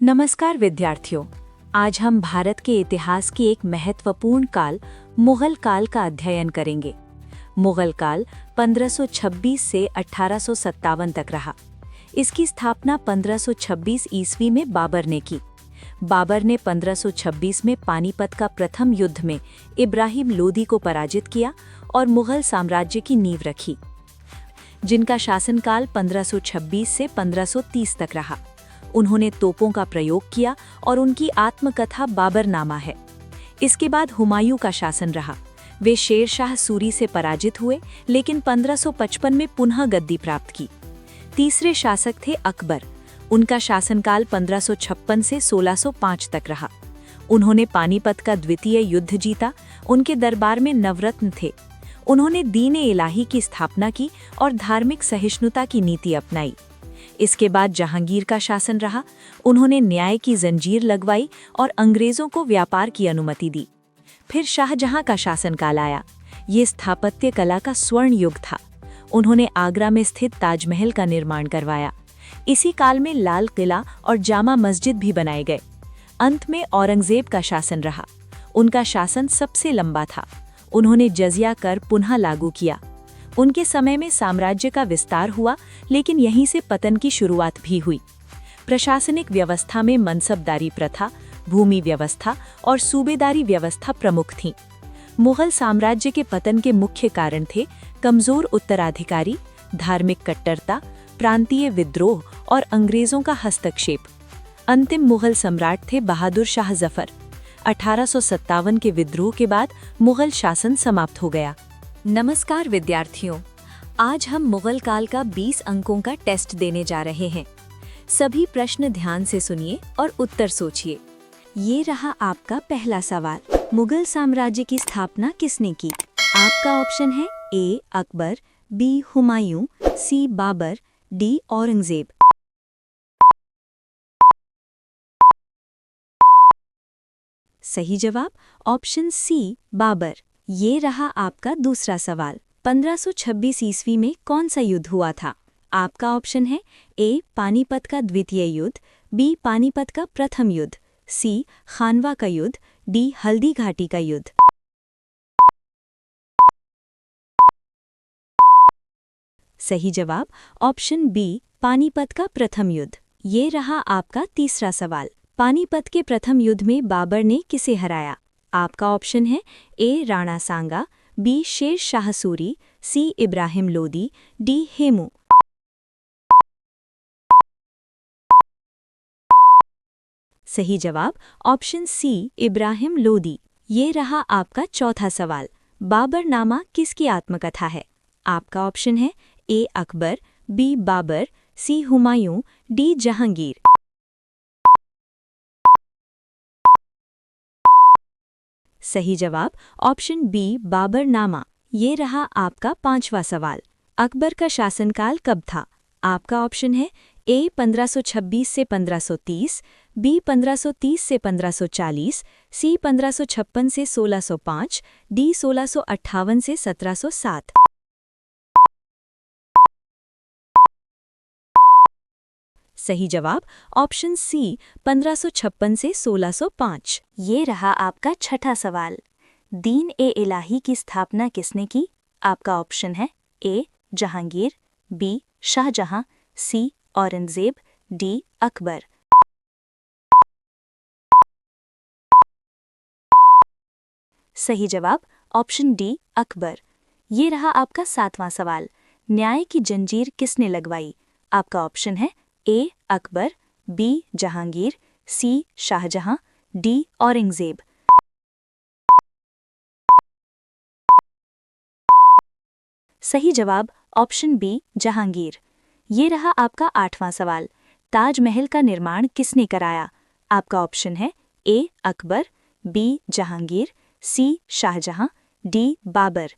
नमस्कार विद्यार्थियों, आज हम भारत के इतिहास की एक महत्वपूर्ण काल मुगल काल का अध्ययन करेंगे। मुगल काल 1526 से 1857 तक रहा। इसकी स्थापना 1526 ईस्वी में बाबर ने की। बाबर ने 1526 में पानीपत का प्रथम युद्ध में इब्राहिम लोदी को पराजित किया और मुगल साम्राज्य की नींव रखी, जिनका शासनकाल 1526 से 1530 तक रहा। उन्होंने तोपों का प्रयोग किया और उनकी आत्मकथा बाबरनामा है। इसके बाद हुमायूं का शासन रहा। वे शेर शाह सूरी से पराजित हुए, लेकिन 1555 में पुनः गद्दी प्राप्त की। तीसरे शासक थे अकबर। उनका शासनकाल 1556 से 1605 तक रहा। उन्होंने पानीपत का द्वितीय युद्ध जीता। उनके दरबार में नवरत्न थे। उन्होंने दीन-ए-इलाही की स्थापना की और धार्मिक सहिष्णुता की नीति अपनाई। इसके बाद जहांगीर का शासन रहा। उन्होंने न्याय की जंजीर लगवाई और अंग्रेजों को व्यापार की अनुमति दी। फिर शाहजहां का शासनकाल आया। ये स्थापत्य कला का स्वर्ण युग था। उन्होंने आगरा में स्थित ताजमहल का निर्माण करवाया। इसी काल में लाल किला और जामा मस्जिद भी बनाए गए। अंत में औरंगजेब का शासन रहा। उनका शासन सबसे लंबा था। उन्होंने जजिया कर पुनः लागू किया। उनके समय में साम्राज्य का विस्तार हुआ, लेकिन यहीं से पतन की शुरुआत भी हुई। प्रशासनिक व्यवस्था में मनसबदारी प्रथा, भूमि व्यवस्था और सूबेदारी व्यवस्था प्रमुख थीं। मुगल साम्राज्य के पतन के मुख्य कारण थे कमजोर उत्तराधिकारी, धार्मिक कट्टरता, प्रांतीय विद्रोह और अंग्रेजों का हस्तक्षेप। अंतिम मुगल सम्राट थे बहादुर शाह जफर। 1857 के विद्रोह के बाद मुगल शासन समाप्त हो गया। नमस्कार विद्यार्थियों, आज हम मुगल काल का 20 अंकों का टेस्ट देने जा रहे हैं। सभी प्रश्न ध्यान से सुनिए और उत्तर सोचिए। ये रहा आपका पहला सवाल। मुगल साम्राज्य की स्थापना किसने की? आपका ऑप्शन है ए अकबर, बी हुमायूं, सी बाबर, डी औरंगजेब। सही जवाब ऑप्शन सी बाबर। ये रहा आपका दूसरा सवाल। 1526 ईस्वी में कौन सा युद्ध हुआ था? आपका ऑप्शन है ए पानीपत का द्वितीय युद्ध, बी पानीपत का प्रथम युद्ध, सी खानवा का युद्ध, डी हल्दी घाटी का युद्ध। सही जवाब ऑप्शन बी पानीपत का प्रथम युद्ध। ये रहा आपका तीसरा सवाल। पानीपत के प्रथम युद्ध में बाबर ने किसे हराया? आपका ऑप्शन है ए राणा सांगा, बी शेर शाह सूरी, सी इब्राहिम लोदी, डी हेमू। सही जवाब ऑप्शन सी इब्राहिम लोदी। ये रहा आपका चौथा सवाल। बाबरनामा किसकी आत्मकथा है? आपका ऑप्शन है ए अकबर, बी बाबर, सी हुमायूं, डी जहांगीर। सही जवाब ऑप्शन बी बाबरनामा। ये रहा आपका पांचवा सवाल। अकबर का शासनकाल कब था? आपका ऑप्शन है ए 1526 से 1530, बी 1530 से 1540, सी 1556 से 1605, डी 1658 से 1707। सही जवाब ऑप्शन सी 1556 से 1605। ये रहा आपका छठा सवाल। दीन-ए-इलाही की स्थापना किसने की? आपका ऑप्शन है ए जहांगीर, बी शाहजहां, सी औरंगजेब, डी अकबर। सही जवाब ऑप्शन डी अकबर। ये रहा आपका सातवां सवाल। न्याय की जंजीर किसने लगवाई? आपका ऑप्शन है ए अकबर, बी जहांगीर, सी शाहजहां, डी औरंगजेब। सही जवाब ऑप्शन बी जहांगीर। ये रहा आपका आठवां सवाल। ताजमहल का निर्माण किसने कराया? आपका ऑप्शन है ए अकबर, बी जहांगीर, सी शाहजहां, डी बाबर।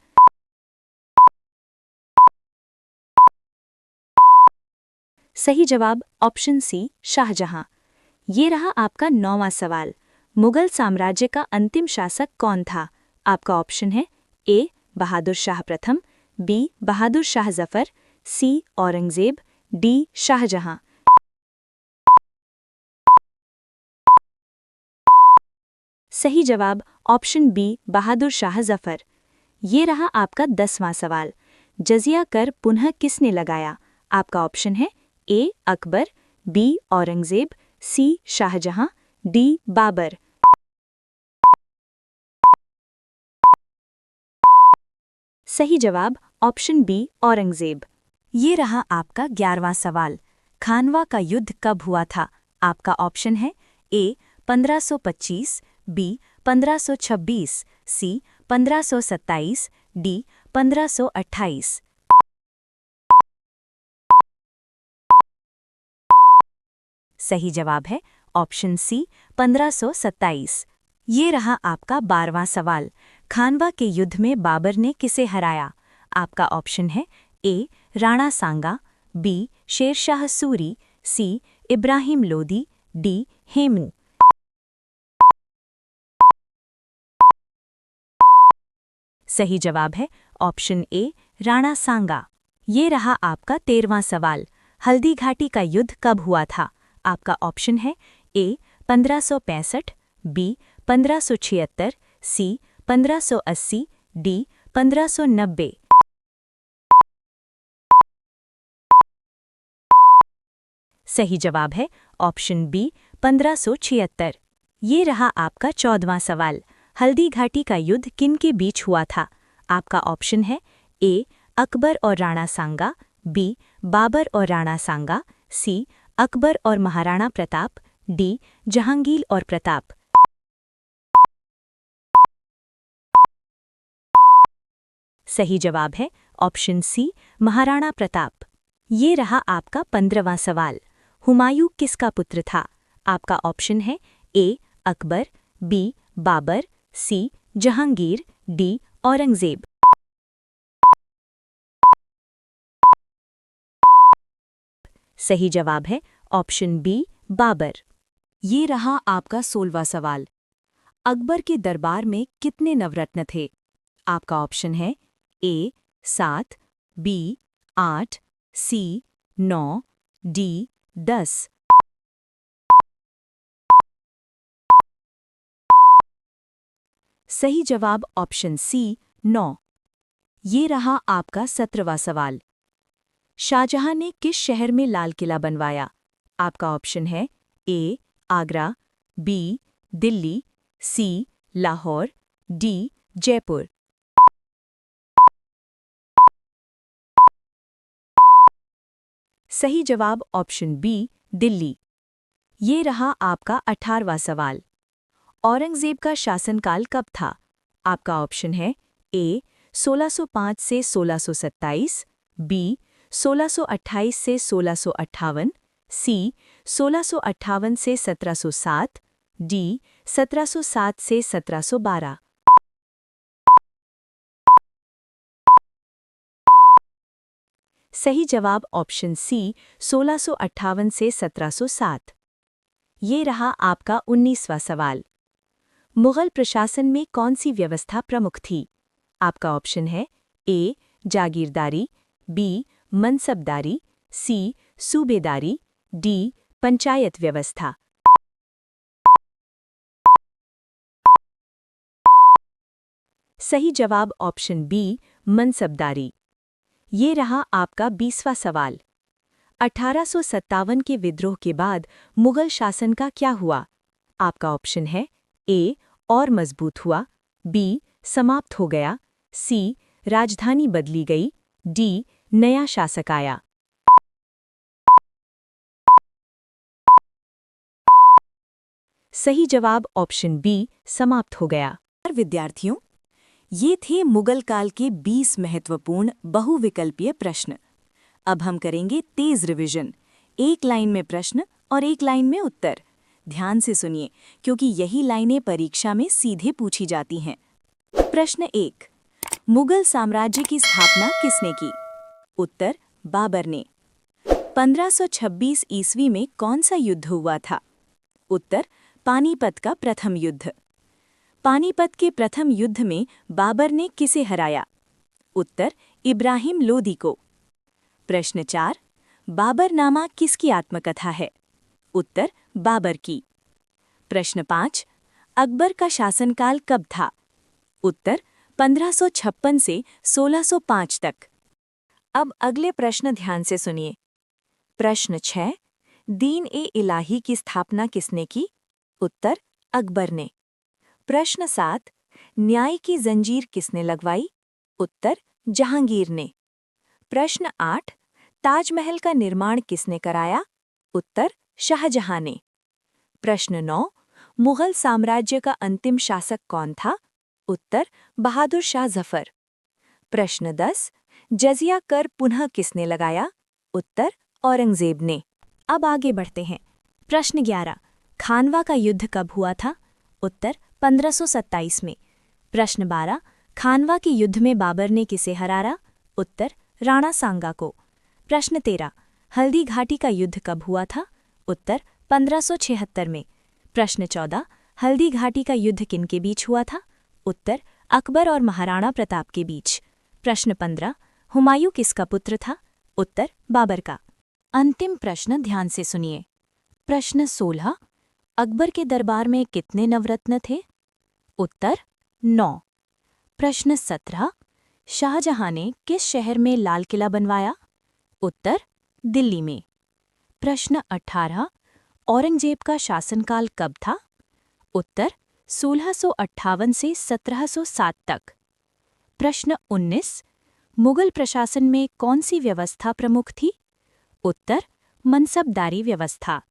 सही जवाब ऑप्शन सी शाहजहां। ये रहा आपका नौवां सवाल। मुगल साम्राज्य का अंतिम शासक कौन था? आपका ऑप्शन है ए बहादुर शाह प्रथम, बी बहादुर शाह जफर, सी औरंगजेब, डी शाहजहां। सही जवाब ऑप्शन बी बहादुर शाह जफर। ये रहा आपका 10वां सवाल। जजिया कर पुनः किसने लगाया? आपका ऑप्शन है ए अकबर, बी औरंगजेब, सी शाहजहां, डी बाबर। सही जवाब ऑप्शन बी औरंगजेब। ये रहा आपका 11वां सवाल। खानवा का युद्ध कब हुआ था? आपका ऑप्शन है ए 1525, बी 1526, सी 1527, डी 1528। सही जवाब है ऑप्शन सी 1527। ये रहा आपका 12वां सवाल। खानवा के युद्ध में बाबर ने किसे हराया? आपका ऑप्शन है ए राणा सांगा, बी शेरशाह सूरी, सी इब्राहिम लोदी, डी हेमू। सही जवाब है ऑप्शन ए राणा सांगा। ये रहा आपका 13वां सवाल। हल्दी घाटी का युद्ध कब हुआ था? आपका ऑप्शन है ए 1565, बी 1576, सी 1580, डी 1590। सही जवाब है ऑप्शन बी 1576। ये रहा आपका 14वां सवाल। हल्दी घाटी का युद्ध किन के बीच हुआ था? आपका ऑप्शन है ए अकबर और राणा सांगा, बी बाबर और राणा सांगा, सी अकबर और महाराणा प्रताप, डी जहांगीर और प्रताप। सही जवाब है ऑप्शन सी महाराणा प्रताप। ये रहा आपका 15वां सवाल। हुमायूं किसका पुत्र था? आपका ऑप्शन है ए अकबर, बी बाबर, सी जहांगीर, डी औरंगजेब। सही जवाब है ऑप्शन बी बाबर। ये रहा आपका 16वां सवाल। अकबर के दरबार में कितने नवरत्न थे? आपका ऑप्शन है ए 7, बी 8, सी 9, डी 10। सही जवाब ऑप्शन सी 9। ये रहा आपका 17वां सवाल। शाहजहां ने किस शहर में लाल किला बनवाया? आपका ऑप्शन है ए आगरा, बी दिल्ली, सी लाहौर, डी जयपुर। सही जवाब ऑप्शन बी दिल्ली। ये रहा आपका 18वां सवाल। औरंगजेब का शासनकाल कब था? आपका ऑप्शन है ए 1605 से 1627, बी 1628 से 1658, सी 1658 से 1707, डी 1707 से 1712। सही जवाब ऑप्शन सी 1658 से 1707। ये रहा आपका 19वां सवाल। मुगल प्रशासन में कौन सी व्यवस्था प्रमुख थी? आपका ऑप्शन है ए जागीरदारी, बी मनसबदारी, सी सूबेदारी, डी पंचायत व्यवस्था। सही जवाब ऑप्शन बी मनसबदारी। ये रहा आपका 20वां सवाल। 1857 के विद्रोह के बाद मुगल शासन का क्या हुआ? आपका ऑप्शन है ए और मजबूत हुआ, बी समाप्त हो गया, सी राजधानी बदली गई, डी नया शासक आया। सही जवाब ऑप्शन बी समाप्त हो गया। विद्यार्थियों, ये थे मुगल काल के 20 महत्वपूर्ण बहुविकल्पीय प्रश्न। अब हम करेंगे तेज रिवीजन। एक लाइन में प्रश्न और एक लाइन में उत्तर। ध्यान से सुनिए, क्योंकि यही लाइनें परीक्षा में सीधे पूछी जाती हैं। प्रश्न 1। मुगल साम्राज्य की स्थापना किसने की? उत्तर बाबर ने। 1526 ईस्वी में कौन सा युद्ध हुआ था? उत्तर पानीपत का प्रथम युद्ध। पानीपत के प्रथम युद्ध में बाबर ने किसे हराया? उत्तर इब्राहिम लोदी को। प्रश्न 4। बाबरनामा किसकी आत्मकथा है? उत्तर बाबर की। प्रश्न 5। अकबर का शासनकाल कब था? उत्तर 1556 से 1605 तक। अब अगले प्रश्न ध्यान से सुनिए। प्रश्न 6, दीन-ए-इलाही की स्थापना किसने की? उत्तर अकबर ने। प्रश्न 7, न्याय की जंजीर किसने लगवाई? उत्तर जहांगीर ने। प्रश्न 8, ताजमहल का निर्माण किसने कराया? उत्तर शाहजहां ने। प्रश्न 9, मुगल साम्राज्य का अंतिम शासक कौन था? उत्तर बहादुर शाह जफर। प्रश्न 10, जजिया कर पुनः किसने लगाया? उत्तर औरंगजेब ने। अब आगे बढ़ते हैं। प्रश्न 11, खानवा का युद्ध कब हुआ था? उत्तर 1527 में। प्रश्न 12, खानवा के युद्ध में बाबर ने किसे हराया? उत्तर राणा सांगा को। प्रश्न 13, हल्दी घाटी का युद्ध कब हुआ था? उत्तर 1576 में। प्रश्न 14, हल्दी घाटी का युद्ध किनके बीच हुआ था? उत्तर अकबर और महाराणा प्रताप के बीच। प्रश्न 15, हुमायूं किसका पुत्र था? उत्तर बाबर का। अंतिम प्रश्न ध्यान से सुनिए। प्रश्न 16, अकबर के दरबार में कितने नवरत्न थे? उत्तर 9। प्रश्न 17, शाहजहां ने किस शहर में लाल किला बनवाया? उत्तर दिल्ली में। प्रश्न 18, औरंगजेब का शासनकाल कब था? उत्तर 1658 से 1707 तक। प्रश्न 19, मुगल प्रशासन में कौन सी व्यवस्था प्रमुख थी? उत्तर मनसबदारी व्यवस्था।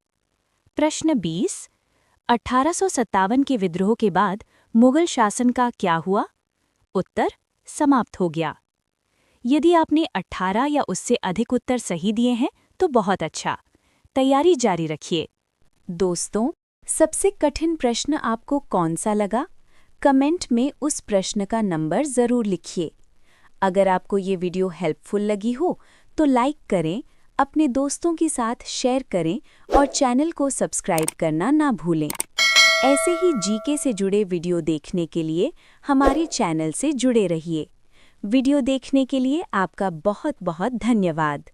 प्रश्न 20, 1857 के विद्रोह के बाद मुगल शासन का क्या हुआ? उत्तर समाप्त हो गया। यदि आपने 18 या उससे अधिक उत्तर सही दिए हैं तो बहुत अच्छा। तैयारी जारी रखिए। दोस्तों, सबसे कठिन प्रश्न आपको कौन सा लगा? कमेंट में उस प्रश्न का नंबर ज़रूर लिखिए। अगर आपको ये वीडियो हेल्पफुल लगी हो तो लाइक करें, अपने दोस्तों के साथ शेयर करें और चैनल को सब्सक्राइब करना ना भूलें। ऐसे ही जीके से जुड़े वीडियो देखने के लिए हमारे चैनल से जुड़े रहिए। वीडियो देखने के लिए आपका बहुत बहुत धन्यवाद।